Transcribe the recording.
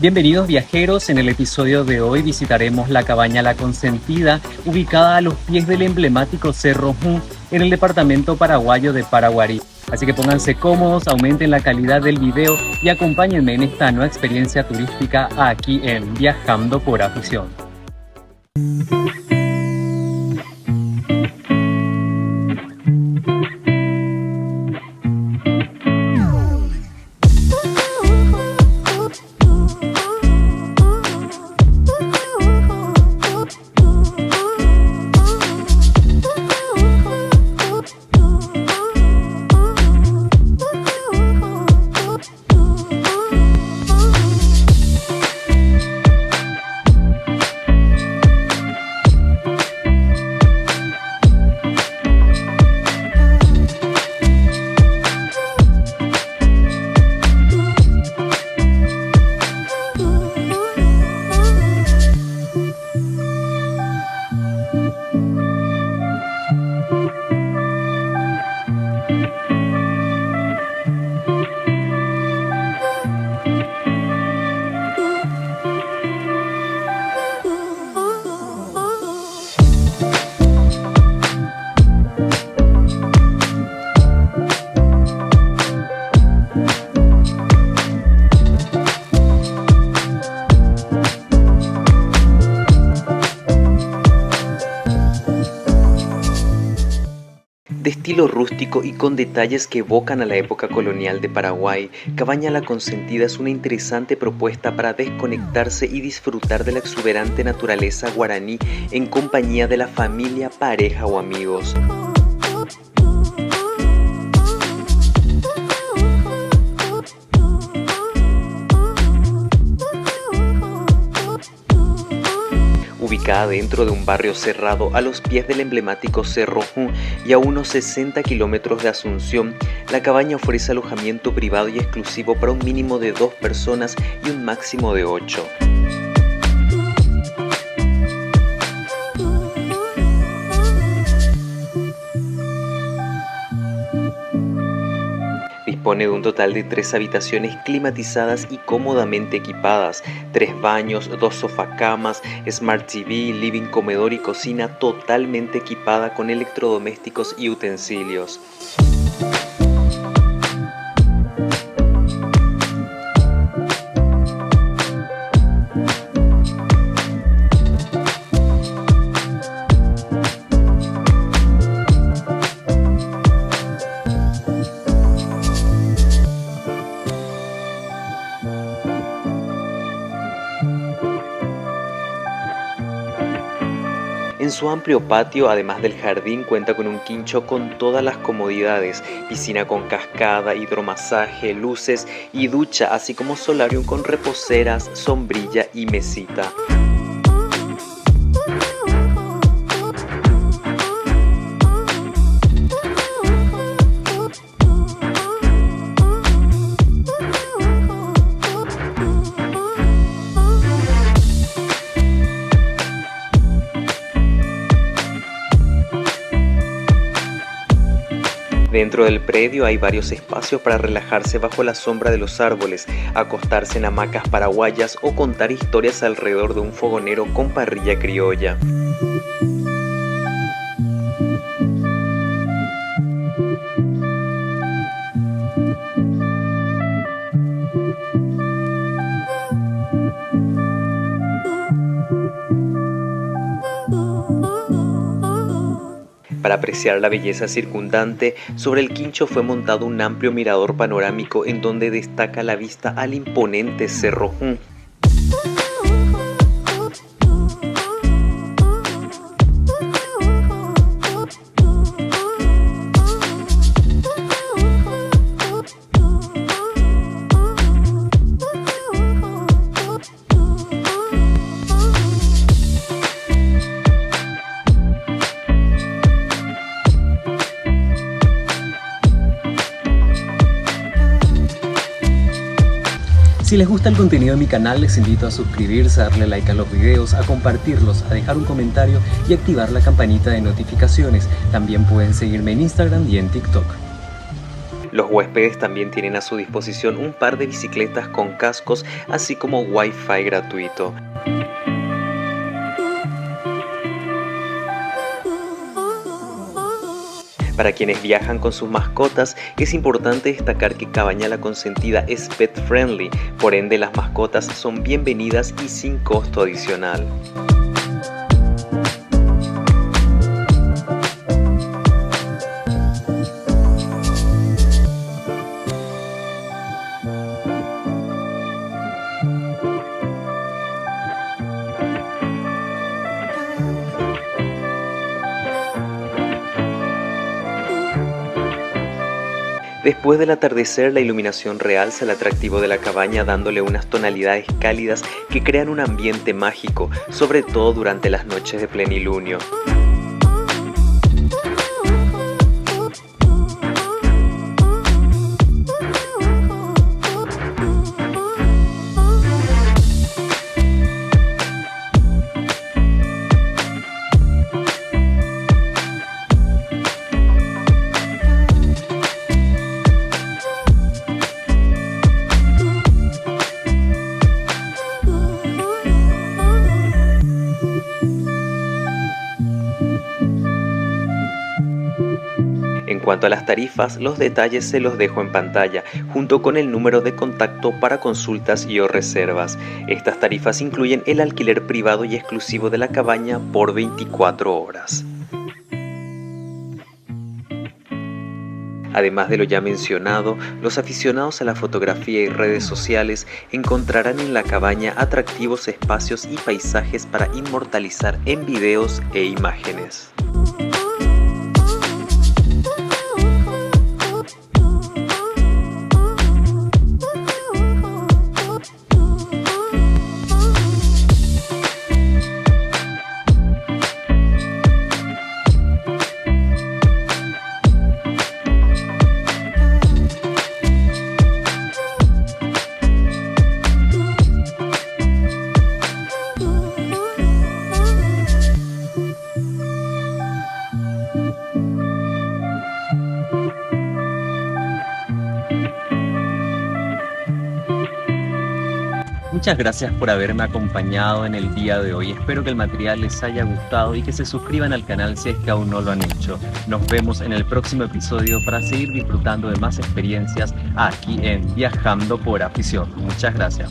Bienvenidos viajeros, en el episodio de hoy visitaremos la cabaña La Consentida, ubicada a los pies del emblemático Cerro Jun, en el departamento paraguayo de Paraguarí. Así que pónganse cómodos, aumenten la calidad del video y acompáñenme en esta nueva experiencia turística aquí en Viajando por Afición. De estilo rústico y con detalles que evocan a la época colonial de Paraguay, Cabaña La Consentida es una interesante propuesta para desconectarse y disfrutar de la exuberante naturaleza guaraní en compañía de la familia, pareja o amigos. Ubicada dentro de un barrio cerrado a los pies del emblemático Cerro Jun y a unos 60 kilómetros de Asunción, la cabaña ofrece alojamiento privado y exclusivo para un mínimo de 2 personas y un máximo de 8. Dispone de un total de 3 habitaciones climatizadas y cómodamente equipadas, 3 baños, 2 sofacamas, Smart TV, living, comedor y cocina totalmente equipada con electrodomésticos y utensilios. En su amplio patio, además del jardín, cuenta con un quincho con todas las comodidades, piscina con cascada, hidromasaje, luces y ducha, así como solarium con reposeras, sombrilla y mesita. Dentro del predio hay varios espacios para relajarse bajo la sombra de los árboles, acostarse en hamacas paraguayas o contar historias alrededor de un fogonero con parrilla criolla. Para apreciar la belleza circundante, sobre el quincho fue montado un amplio mirador panorámico en donde destaca la vista al imponente Cerro Jun. Si les gusta el contenido de mi canal, les invito a suscribirse, a darle like a los videos, a compartirlos, a dejar un comentario y activar la campanita de notificaciones. También pueden seguirme en Instagram y en TikTok. Los huéspedes también tienen a su disposición un par de bicicletas con cascos, así como Wi-Fi gratuito. Para quienes viajan con sus mascotas, es importante destacar que Cabaña La Consentida es pet friendly, por ende las mascotas son bienvenidas y sin costo adicional. Después del atardecer, la iluminación realza el atractivo de la cabaña, dándole unas tonalidades cálidas que crean un ambiente mágico, sobre todo durante las noches de plenilunio. En cuanto a las tarifas, los detalles se los dejo en pantalla, junto con el número de contacto para consultas y o reservas. Estas tarifas incluyen el alquiler privado y exclusivo de la cabaña por 24 horas. Además de lo ya mencionado, los aficionados a la fotografía y redes sociales encontrarán en la cabaña atractivos espacios y paisajes para inmortalizar en videos e imágenes. Muchas gracias por haberme acompañado en el día de hoy. Espero que el material les haya gustado y que se suscriban al canal si es que aún no lo han hecho. Nos vemos en el próximo episodio para seguir disfrutando de más experiencias aquí en Viajando por Afición. Muchas gracias.